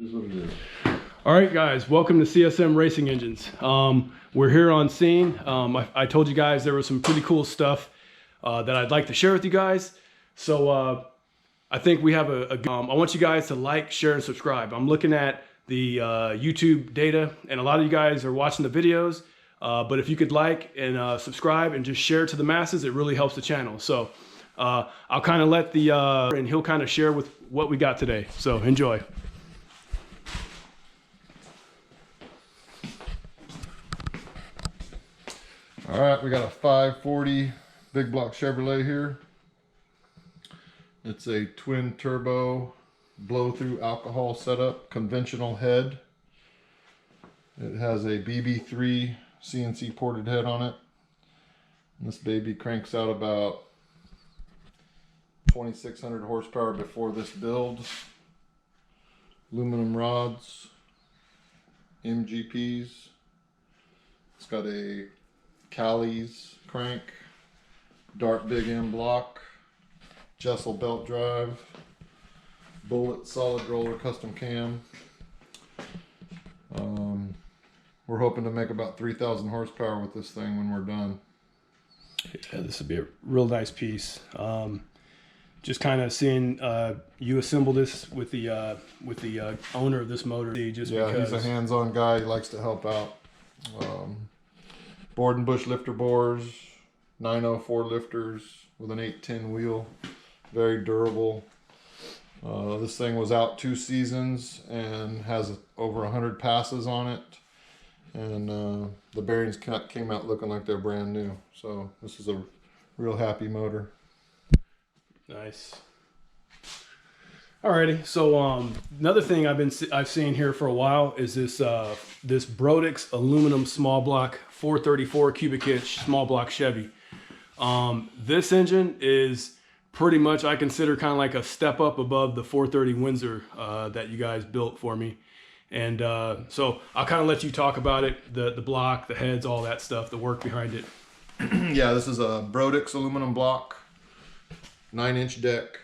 is what it is. All right, guys, welcome to CSM Racing Engines. We're here on scene. I told you guys there was some pretty cool stuff that I'd like to share with you guys. So I think we have I want you guys to like, share, and subscribe. I'm looking at the YouTube data, and a lot of you guys are watching the videos. But if you could like and subscribe and just share it to the masses, it really helps the channel. So I'll kind of let and he'll kind of share with what we got today. So enjoy. All right, we got a 540 big block Chevrolet here. It's a twin turbo blow through alcohol setup, conventional head. It has a BB3 CNC ported head on it. And this baby cranks out about 2,600 horsepower before this build. Aluminum rods, MGPs. It's got a Cali's crank, Dart Big M block, Jessel belt drive, Bullet solid roller custom cam. We're hoping to make about 3,000 horsepower with this thing when we're done. Yeah, this would be a real nice piece. Just kind of seeing you assemble this with the owner of this motor. Just yeah, because he's a hands-on guy. He likes to help out. Board and bush lifter bores, 904 lifters with an 810 wheel, very durable. This thing was out 2 seasons and has over 100 passes on it, and the bearings came out looking like they're brand new. So this is a real happy motor. Nice. Alrighty, so another thing I've seen here for a while is this this Brodix aluminum small block 434 cubic inch small block Chevy. This engine is pretty much, I consider, kind of like a step up above the 430 Windsor that you guys built for me. And so I'll kind of let you talk about it, the block, the heads, all that stuff, the work behind it. Yeah, this is a Brodix aluminum block, 9-inch deck.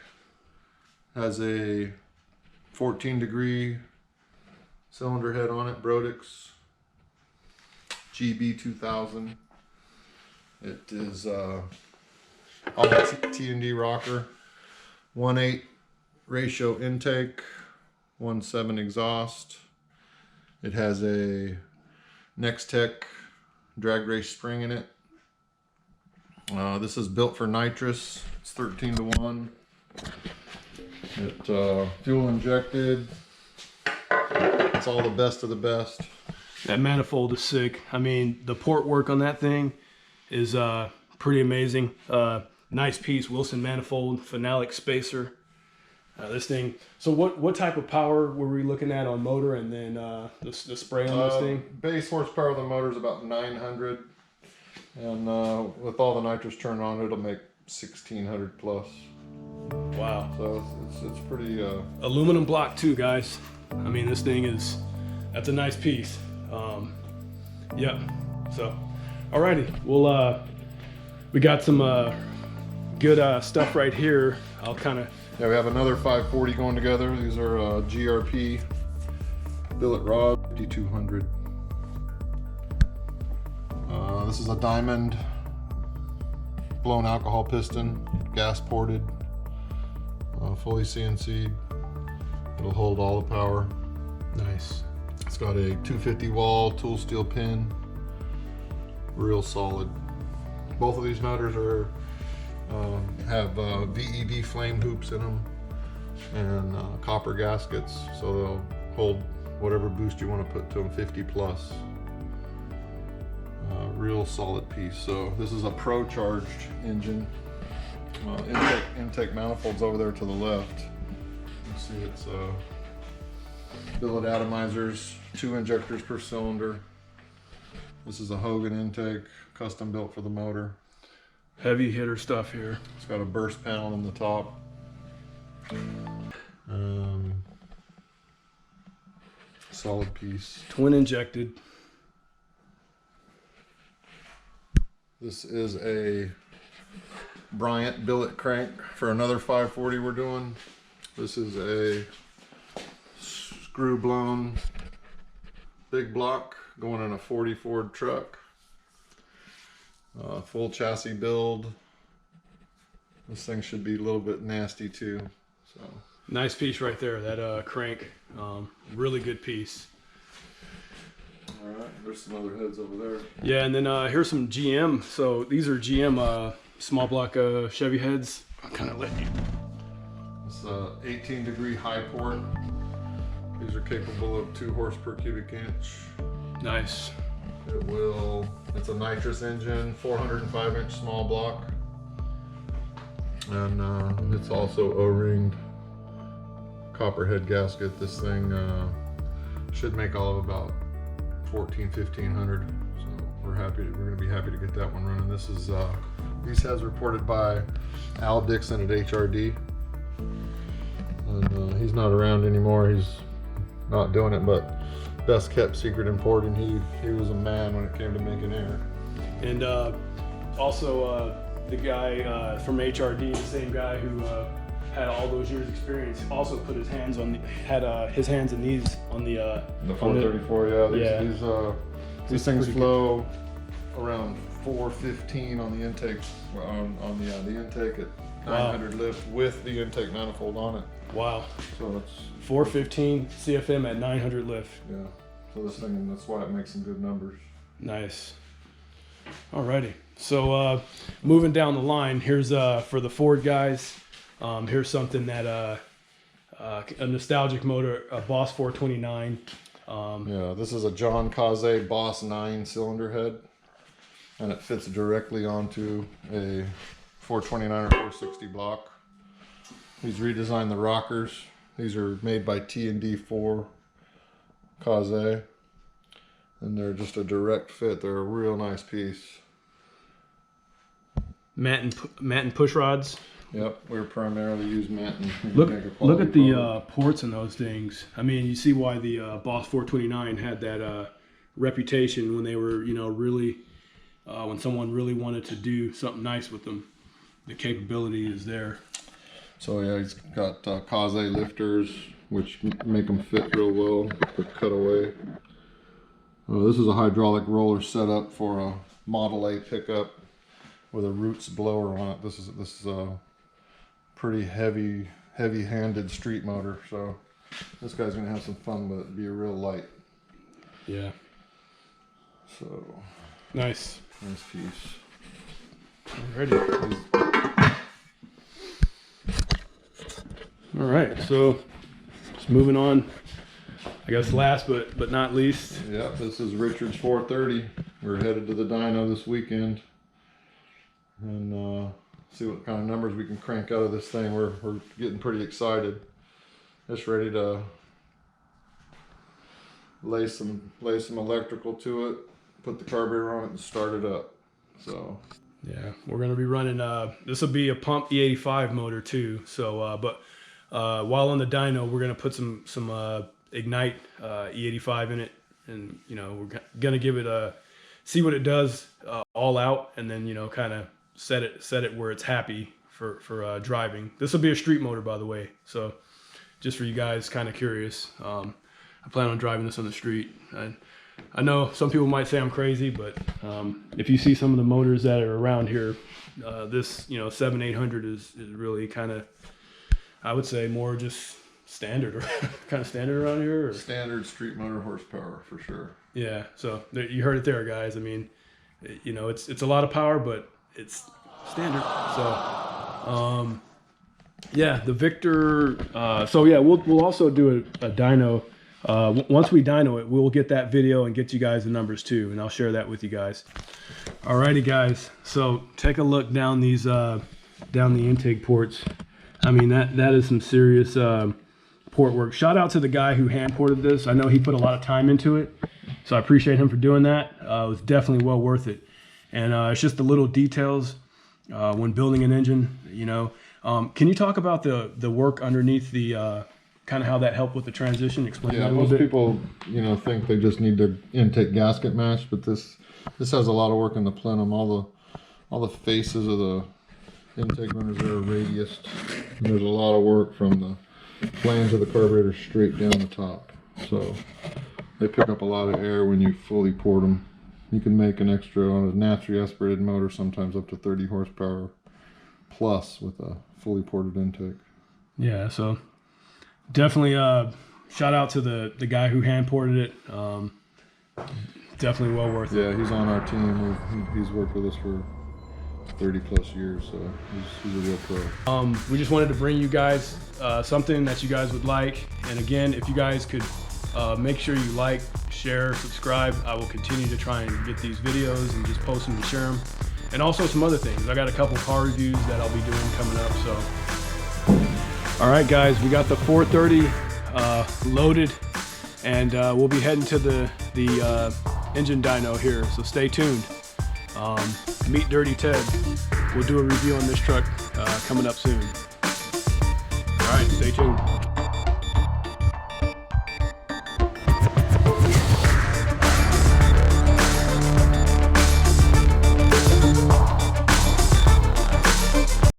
Has a 14-degree cylinder head on it, Brodix GB 2000. It is all T&D rocker, 1/8 ratio intake, 1/7 exhaust. It has a Nex-Tech drag race spring in it. This is built for nitrous. It's 13-to-1. It fuel injected. It's all the best of the best. That manifold is sick. I mean, the port work on that thing is pretty amazing. Nice piece, Wilson manifold, phenolic spacer. This thing. So what type of power were we looking at on motor, and then the spray on this thing? Base horsepower of the motor is about 900, and with all the nitrous turned on, it'll make 1,600 plus. Wow. So it's pretty. Aluminum block too, guys. I mean, this thing that's a nice piece. Yeah. So, alrighty. Well, we got some good stuff right here. I'll kind of. Yeah, we have another 540 going together. These are GRP billet rod 5200. This is a diamond blown alcohol piston, gas ported, fully CNC'd. It'll hold all the power. Nice. It's got a 250 wall tool steel pin, real solid. Both of these motors are have VED flame hoops in them and copper gaskets, so they'll hold whatever boost you want to put to them, 50 plus. Real solid piece. So this is a Pro charged engine. Intake manifolds over there to the left. You see it's billet atomizers, 2 injectors per cylinder. This is a Hogan intake, custom built for the motor. Heavy hitter stuff here. It's got a burst panel in the top. Solid piece. Twin injected. This is a Bryant billet crank for another 540 we're doing. This is a screw blown big block going in a 40 Ford truck. Full chassis build. This thing should be a little bit nasty too. So nice piece right there. That crank, really good piece. all right, there's some other heads over there. Yeah, and then here's some GM. So these are GM small block Chevy heads. I'll kind of let you. It's 18 degree high port. These are capable of 2 horse per cubic inch. Nice. It's a nitrous engine, 405 inch small block. And it's also O-ringed copperhead gasket. This thing should make all of about 1500. So we're gonna be happy to get that one running. This is these heads reported by Al Dixon at HRD. And he's not around anymore. He's not doing it, but best kept secret in porting. He was a man when it came to making air. And also the guy from HRD, the same guy who had all those years experience, also put his hands on his hands and knees on the 434. These things pretty flow around 415 on the intake, the intake at 900 lift with the intake manifold on it. Wow. So it's 415 CFM at 900 lift. yeah. So this thing, that's why it makes some good numbers. Nice. Alrighty. So moving down the line, here's for the Ford guys. Here's something that a nostalgic motor, a Boss 429. Yeah, this is a John Cazé Boss 9 cylinder head, and it fits directly onto a 429 or 460 block. He's redesigned the rockers. These are made by T&D4 Cazé, and they're just a direct fit. They're a real nice piece. Matte and push rods. Yep, we primarily use matte. Look at the ports in those things. I mean, you see why the Boss 429 had that reputation when they were, really, when someone really wanted to do something nice with them. The capability is there. So yeah, he's got Cazé lifters, which make them fit real well for cutaway. This is a hydraulic roller setup for a Model A pickup with a Roots blower on it. This is a pretty heavy-handed street motor, so this guy's gonna have some fun with it. Be a real light. Yeah. So nice piece. Alrighty. All right, so just moving on. I guess last but not least. Yep, this is Richard's 430. We're headed to the dyno this weekend and see what kind of numbers we can crank out of this thing. We're getting pretty excited. Just ready to lay some electrical to it, put the carburetor on it, and start it up. So yeah, we're gonna be running. This will be a pump E85 motor too. So, while on the dyno, we're gonna put some Ignite E85 in it, and we're gonna give it see what it does all out, and then kind of set it where it's happy for driving. This will be a street motor, by the way, so just for you guys kind of curious. I plan on driving this on the street. I know some people might say I'm crazy, but if you see some of the motors that are around here, this 7-800 is really kind of, I would say, more just standard, or kind of standard around here. Or? Standard street motor horsepower for sure. Yeah, so you heard it there, guys. I mean, it's a lot of power, but it's standard. So yeah, the Victor. So yeah, we'll also do a dyno. Once we dyno it, we'll get that video and get you guys the numbers too, and I'll share that with you guys. Alrighty, guys. So take a look down these down the intake ports. I mean, that is some serious port work. Shout out to the guy who hand ported this. I know he put a lot of time into it, so I appreciate him for doing that. It was definitely well worth it. And it's just the little details when building an engine. Can you talk about the work underneath the kind of how that helped with the transition? Explain that a little bit. Most people think they just need their intake gasket matched, but this has a lot of work in the plenum. All the faces of the intake runners are radiused, and there's a lot of work from the flange of the carburetor straight down the top. So they pick up a lot of air when you fully port them. You can make an extra on a naturally aspirated motor, sometimes up to 30 horsepower plus with a fully ported intake. Yeah, so definitely shout out to the guy who hand ported it. Definitely well worth it. Yeah, he's on our team. He's worked with us for 30 plus years, so he's a real pro. We just wanted to bring you guys something that you guys would like. And again, if you guys could make sure you like, share, subscribe, I will continue to try and get these videos and just post them and share them. And also some other things. I got a couple car reviews that I'll be doing coming up. So, all right, guys, we got the 430 loaded, and we'll be heading to the engine dyno here. So stay tuned. Meet Dirty Ted. We'll do a review on this truck coming up soon. All right, stay tuned.